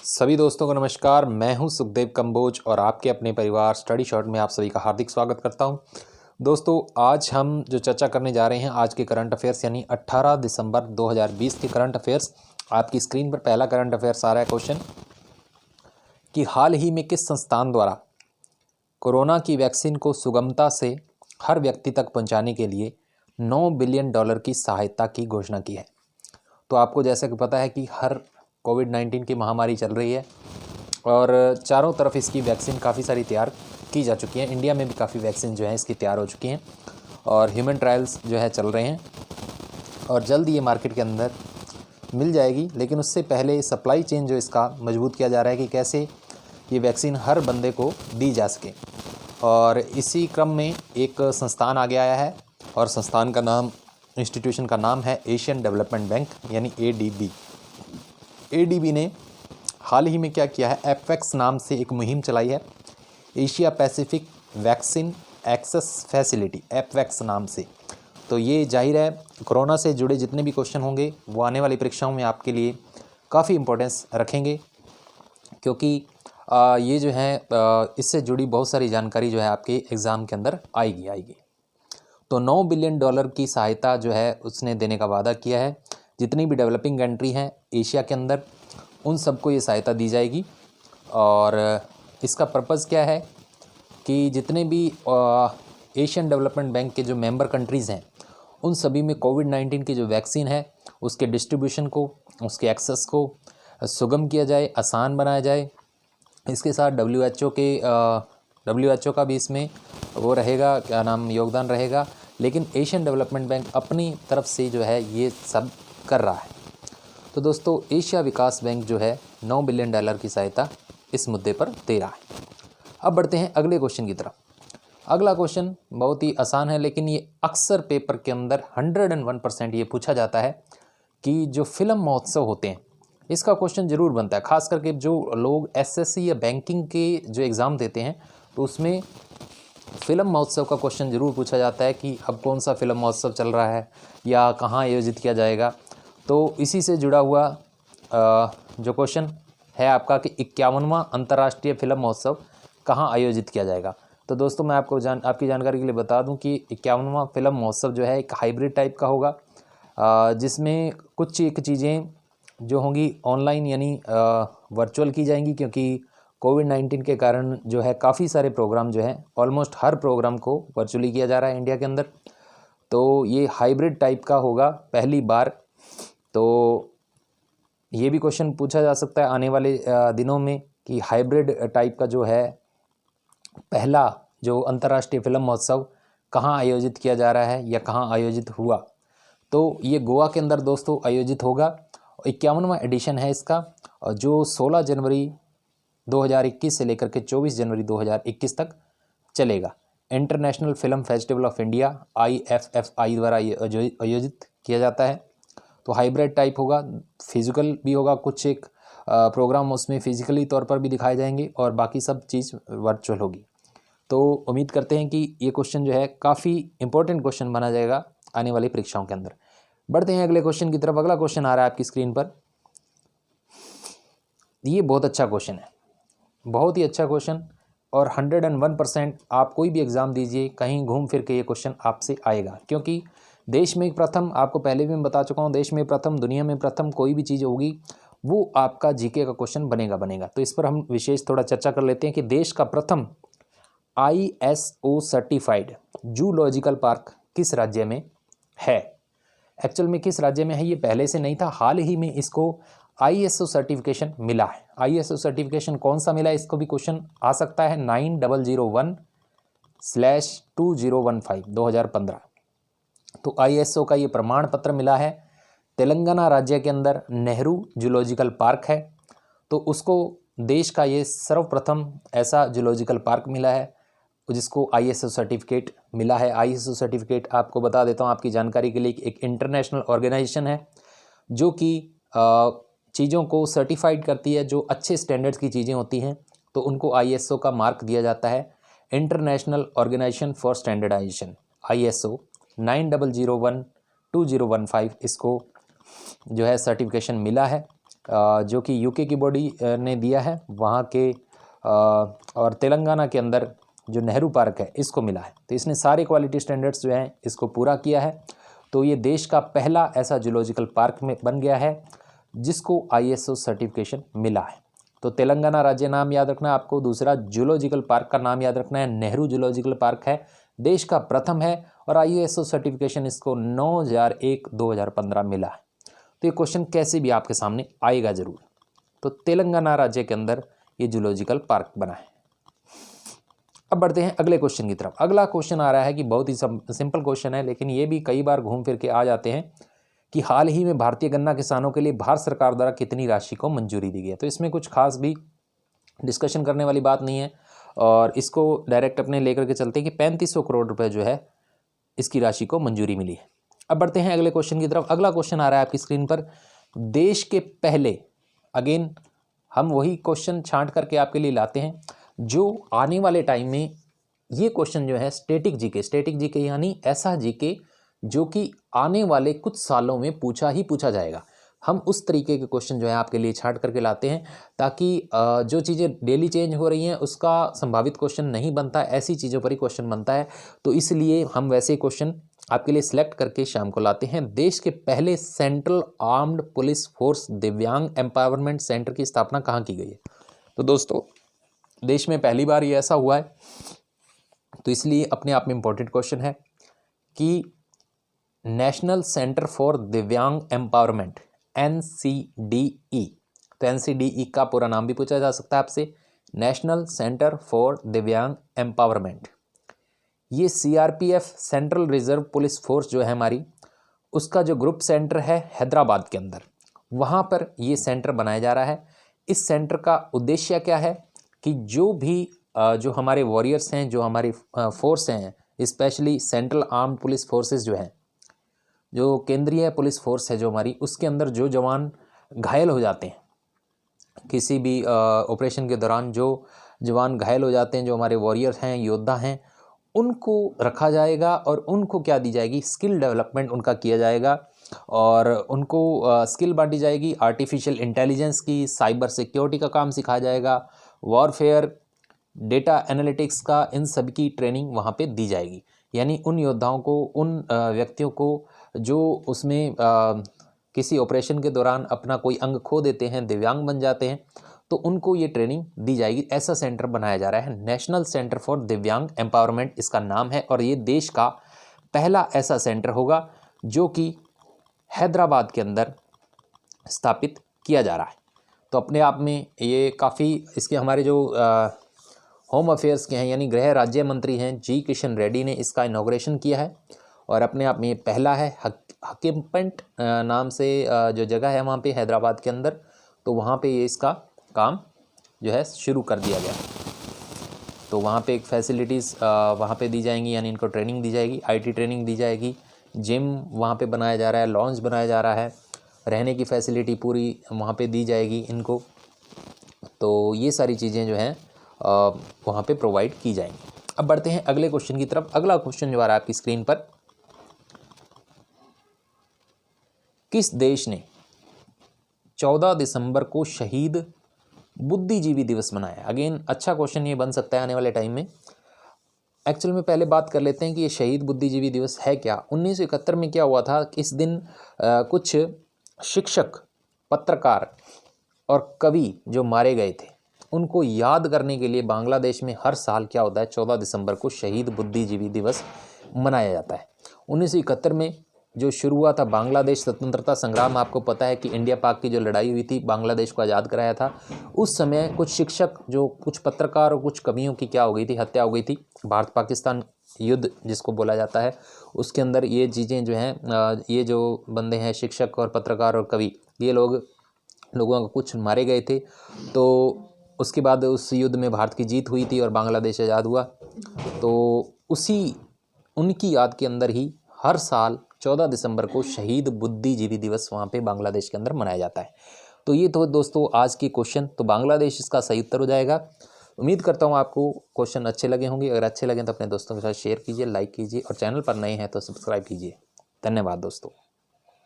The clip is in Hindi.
सभी दोस्तों को नमस्कार। मैं हूं सुखदेव कंबोज और आपके अपने परिवार स्टडी शॉर्ट में आप सभी का हार्दिक स्वागत करता हूं। दोस्तों, आज हम जो चर्चा करने जा रहे हैं आज के करंट अफेयर्स यानी 18 दिसंबर 2020 के करंट अफेयर्स। आपकी स्क्रीन पर पहला करंट अफेयर्स आ रहा है क्वेश्चन कि हाल ही में किस संस्थान द्वारा कोरोना की वैक्सीन को सुगमता से हर व्यक्ति तक पहुँचाने के लिए $9 बिलियन की सहायता की घोषणा की है। तो आपको जैसा कि पता है कि हर कोविड-19 की महामारी चल रही है और चारों तरफ इसकी वैक्सीन काफ़ी सारी तैयार की जा चुकी हैं। इंडिया में भी काफ़ी वैक्सीन जो है इसकी तैयार हो चुकी हैं और ह्यूमन ट्रायल्स जो है चल रहे हैं और जल्द ये मार्केट के अंदर मिल जाएगी। लेकिन उससे पहले सप्लाई चेन जो इसका मजबूत किया जा रहा है कि कैसे ये वैक्सीन हर बंदे को दी जा सके। और इसी क्रम में एक संस्थान आगे आया है और संस्थान का नाम, इंस्टीट्यूशन का नाम है एशियन डेवलपमेंट बैंक यानी ADB। ADB ने हाल ही में क्या किया है, एफएक्स नाम से एक मुहिम चलाई है, Asia Pacific vaccine access facility, FX नाम से। तो ये जाहिर है कोरोना से जुड़े जितने भी क्वेश्चन होंगे वो आने वाली परीक्षाओं में आपके लिए काफ़ी इम्पोर्टेंस रखेंगे, क्योंकि ये जो है इससे जुड़ी बहुत सारी जानकारी जो है आपके एग्ज़ाम के अंदर आएगी। तो $9 बिलियन की सहायता जो है उसने देने का वादा किया है। जितनी भी डेवलपिंग कंट्री हैं एशिया के अंदर उन सबको ये सहायता दी जाएगी। और इसका पर्पज़ क्या है कि जितने भी एशियन डेवलपमेंट बैंक के जो मेंबर कंट्रीज़ हैं उन सभी में कोविड-19 की जो वैक्सीन है उसके डिस्ट्रीब्यूशन को, उसके एक्सेस को सुगम किया जाए, आसान बनाया जाए। इसके साथ WHO का भी इसमें वो रहेगा, क्या नाम, योगदान रहेगा। लेकिन एशियन डेवलपमेंट बैंक अपनी तरफ से जो है ये सब कर रहा है। तो दोस्तों, एशिया विकास बैंक जो है $9 बिलियन की सहायता इस मुद्दे पर दे रहा है। अब बढ़ते हैं अगले क्वेश्चन की तरफ। अगला क्वेश्चन बहुत ही आसान है, लेकिन ये अक्सर पेपर के अंदर 101% ये पूछा जाता है कि जो फिल्म महोत्सव होते हैं इसका क्वेश्चन ज़रूर बनता है। खास करके जो लोग SSC या बैंकिंग के जो एग्ज़ाम देते हैं तो उसमें फिल्म महोत्सव का क्वेश्चन ज़रूर पूछा जाता है कि अब कौन सा फिल्म महोत्सव चल रहा है या कहाँ आयोजित किया जाएगा। तो इसी से जुड़ा हुआ जो क्वेश्चन है आपका कि 51वां अंतर्राष्ट्रीय फिल्म महोत्सव कहाँ आयोजित किया जाएगा। तो दोस्तों, मैं आपकी जानकारी के लिए बता दूं कि 51वां फिल्म महोत्सव जो है एक हाइब्रिड टाइप का होगा, जिसमें कुछ एक चीज़ें जो होंगी ऑनलाइन यानी वर्चुअल की जाएंगी, क्योंकि कोविड-19 के कारण जो है काफ़ी सारे प्रोग्राम जो हैं, ऑलमोस्ट हर प्रोग्राम को वर्चुअली किया जा रहा है इंडिया के अंदर। तो ये हाइब्रिड टाइप का होगा पहली बार। तो ये भी क्वेश्चन पूछा जा सकता है आने वाले दिनों में कि हाइब्रिड टाइप का जो है पहला जो अंतर्राष्ट्रीय फिल्म महोत्सव कहाँ आयोजित किया जा रहा है या कहाँ आयोजित हुआ। तो ये गोवा के अंदर दोस्तों आयोजित होगा। 51वां एडिशन है इसका, जो 16 जनवरी 2021 से लेकर के 24 जनवरी 2021 तक चलेगा। International film festival of India IFFI द्वारा आयोजित किया जाता है। तो हाइब्रिड टाइप होगा, फिजिकल भी होगा, कुछ एक प्रोग्राम उसमें फिजिकली तौर पर भी दिखाए जाएंगे और बाकी सब चीज़ वर्चुअल होगी। तो उम्मीद करते हैं कि ये क्वेश्चन जो है काफ़ी इंपॉर्टेंट क्वेश्चन बना जाएगा आने वाली परीक्षाओं के अंदर। बढ़ते हैं अगले क्वेश्चन की तरफ। अगला क्वेश्चन आ रहा है आपकी स्क्रीन पर। ये बहुत अच्छा क्वेश्चन है, बहुत ही अच्छा क्वेश्चन, और 101% आप कोई भी एग्ज़ाम दीजिए कहीं घूम फिर के ये क्वेश्चन आपसे आएगा, क्योंकि देश में प्रथम, आपको पहले भी मैं बता चुका हूँ, देश में प्रथम, दुनिया में प्रथम कोई भी चीज़ होगी वो आपका GK का क्वेश्चन बनेगा। तो इस पर हम विशेष थोड़ा चर्चा कर लेते हैं कि देश का प्रथम ISO सर्टिफाइड जूलॉजिकल पार्क किस राज्य में है। एक्चुअल में किस राज्य में है ये पहले से नहीं था, हाल ही में इसको ISO सर्टिफिकेशन मिला है। ISO सर्टिफिकेशन कौन सा मिला है, इसको भी क्वेश्चन आ सकता है। 9001/2015 2015। तो ISO का ये प्रमाण पत्र मिला है। तेलंगाना राज्य के अंदर नेहरू जूलॉजिकल पार्क है, तो उसको देश का ये सर्वप्रथम ऐसा जूलॉजिकल पार्क मिला है जिसको ISO सर्टिफिकेट मिला है। ISO सर्टिफिकेट आपको बता देता हूँ आपकी जानकारी के लिए, एक इंटरनेशनल ऑर्गेनाइजेशन है जो कि चीज़ों को सर्टिफाइड करती है। जो अच्छे स्टैंडर्ड्स की चीज़ें होती हैं तो उनको ISO का मार्क दिया जाता है। International organization for standardization ISO 9001/2015 इसको जो है सर्टिफिकेशन मिला है। जो कि यूके की बॉडी ने दिया है, वहाँ के और तेलंगाना के अंदर जो नेहरू पार्क है इसको मिला है। तो इसने सारे क्वालिटी स्टैंडर्ड्स जो हैं इसको पूरा किया है। तो ये देश का पहला ऐसा जूलॉजिकल पार्क में बन गया है जिसको ISO सर्टिफिकेशन मिला है। तो तेलंगाना राज्य नाम याद रखना है आपको। दूसरा, जूलॉजिकल पार्क का नाम याद रखना है, नेहरू जूलॉजिकल पार्क है, देश का प्रथम है और ISO सर्टिफिकेशन इसको 9/01/2015 मिला है। तो ये क्वेश्चन कैसे भी आपके सामने आएगा ज़रूर। तो तेलंगाना राज्य के अंदर ये जूलॉजिकल पार्क बना है। अब बढ़ते हैं अगले क्वेश्चन की तरफ। अगला क्वेश्चन आ रहा है कि बहुत ही सिंपल क्वेश्चन है, लेकिन ये भी कई बार घूम फिर के आ जाते हैं कि हाल ही में भारतीय गन्ना किसानों के लिए भारत सरकार द्वारा कितनी राशि को मंजूरी दी गई है। तो इसमें कुछ खास भी डिस्कशन करने वाली बात नहीं है और इसको डायरेक्ट अपने लेकर के चलते हैं कि 3500 करोड़ रुपए जो है इसकी राशि को मंजूरी मिली है। अब बढ़ते हैं अगले क्वेश्चन की तरफ। अगला क्वेश्चन आ रहा है आपकी स्क्रीन पर, देश के पहले, अगेन हम वही क्वेश्चन छांट करके आपके लिए लाते हैं जो आने वाले टाइम में ये क्वेश्चन जो है स्टैटिक जीके यानी ऐसा जीके जो कि आने वाले कुछ सालों में पूछा जाएगा। हम उस तरीके के क्वेश्चन जो है आपके लिए छांट करके लाते हैं ताकि जो चीज़ें डेली चेंज हो रही हैं उसका संभावित क्वेश्चन नहीं बनता, ऐसी चीज़ों पर ही क्वेश्चन बनता है। तो इसलिए हम वैसे क्वेश्चन आपके लिए सिलेक्ट करके शाम को लाते हैं। देश के पहले सेंट्रल आर्म्ड पुलिस फोर्स दिव्यांग एम्पावरमेंट सेंटर की स्थापना कहाँ की गई है? तो दोस्तों देश में पहली बार ये ऐसा हुआ है, तो इसलिए अपने आप में इम्पोर्टेंट क्वेश्चन है कि नेशनल सेंटर फॉर दिव्यांग एम्पावरमेंट NCDE, तो NCDE का पूरा नाम भी पूछा जा सकता है आपसे, नेशनल सेंटर फॉर दिव्यांग एम्पावरमेंट। ये CRPF central reserve police force जो है हमारी, उसका जो ग्रुप सेंटर है हैदराबाद के अंदर, वहाँ पर ये सेंटर बनाया जा रहा है। इस सेंटर का उद्देश्य क्या है कि जो भी जो हमारे वॉरियर्स हैं, जो हमारी फोर्स हैं, specially central armed police forces जो हैं, जो केंद्रीय पुलिस फोर्स है जो हमारी, उसके अंदर जो जवान घायल हो जाते हैं किसी भी ऑपरेशन के दौरान, जो जवान घायल हो जाते हैं, जो हमारे वॉरियर्स हैं, योद्धा हैं, उनको रखा जाएगा और उनको क्या दी जाएगी, स्किल डेवलपमेंट उनका किया जाएगा और उनको स्किल बांटी जाएगी, आर्टिफिशियल इंटेलिजेंस की, साइबर सिक्योरिटी का काम सिखाया जाएगा, वॉरफेयर, डेटा एनालिटिक्स का, इन सब की ट्रेनिंग वहाँ पे दी जाएगी। यानी उन योद्धाओं को, उन व्यक्तियों को जो उसमें किसी ऑपरेशन के दौरान अपना कोई अंग खो देते हैं, दिव्यांग बन जाते हैं, तो उनको ये ट्रेनिंग दी जाएगी। ऐसा सेंटर बनाया जा रहा है, नेशनल सेंटर फॉर दिव्यांग एम्पावरमेंट इसका नाम है और ये देश का पहला ऐसा सेंटर होगा जो कि हैदराबाद के अंदर स्थापित किया जा रहा है। तो अपने आप में ये काफ़ी, इसके हमारे जो होम अफेयर्स के हैं यानी गृह राज्य मंत्री हैं जी किशन रेड्डी ने इसका इनॉग्रेशन किया है और अपने आप में ये पहला है। हकीमपेंट नाम से जो जगह है वहाँ पे हैदराबाद के अंदर, तो वहाँ पे ये इसका काम जो है शुरू कर दिया गया। तो वहाँ पे एक फैसिलिटीज़ वहाँ पे दी जाएंगी, यानी इनको ट्रेनिंग दी जाएगी, IT ट्रेनिंग दी जाएगी, जिम वहाँ पे बनाया जा रहा है, लॉन्च बनाया जा रहा है, रहने की फैसिलिटी पूरी वहाँ पे दी जाएगी इनको। तो ये सारी चीज़ें जो हैं वहाँ पे प्रोवाइड की जाएंगी। अब बढ़ते हैं अगले क्वेश्चन की तरफ। अगला क्वेश्चन जो आ रहा है आपकी स्क्रीन पर, किस देश ने 14 दिसंबर को शहीद बुद्धिजीवी दिवस मनाया? अगेन अच्छा क्वेश्चन ये बन सकता है आने वाले टाइम में। एक्चुअल में पहले बात कर लेते हैं कि ये शहीद बुद्धिजीवी दिवस है क्या। 1971 में क्या हुआ था कि इस दिन कुछ शिक्षक, पत्रकार और कवि जो मारे गए थे उनको याद करने के लिए बांग्लादेश में हर साल क्या होता है, 14 दिसंबर को शहीद बुद्धिजीवी दिवस मनाया जाता है। 1971 में जो शुरू हुआ था बांग्लादेश स्वतंत्रता संग्राम, आपको पता है कि इंडिया पाक की जो लड़ाई हुई थी, बांग्लादेश को आज़ाद कराया था। उस समय कुछ शिक्षक, जो कुछ पत्रकार और कुछ कवियों की क्या हो गई थी, हत्या हो गई थी। भारत पाकिस्तान युद्ध जिसको बोला जाता है, उसके अंदर ये चीज़ें जो हैं, ये जो बंदे हैं शिक्षक और पत्रकार और कवि, ये लोगों को कुछ मारे गए थे। तो उसके बाद उस युद्ध में भारत की जीत हुई थी और बांग्लादेश आज़ाद हुआ। तो उनकी याद के अंदर ही हर साल 14 दिसंबर को शहीद बुद्धिजीवी दिवस वहाँ पे बांग्लादेश के अंदर मनाया जाता है। तो ये तो दोस्तों आज के क्वेश्चन, तो बांग्लादेश इसका सही उत्तर हो जाएगा। उम्मीद करता हूँ आपको क्वेश्चन अच्छे लगे होंगे। अगर अच्छे लगे तो अपने दोस्तों के साथ शेयर कीजिए, लाइक कीजिए और चैनल पर नए हैं तो सब्सक्राइब कीजिए। धन्यवाद दोस्तों।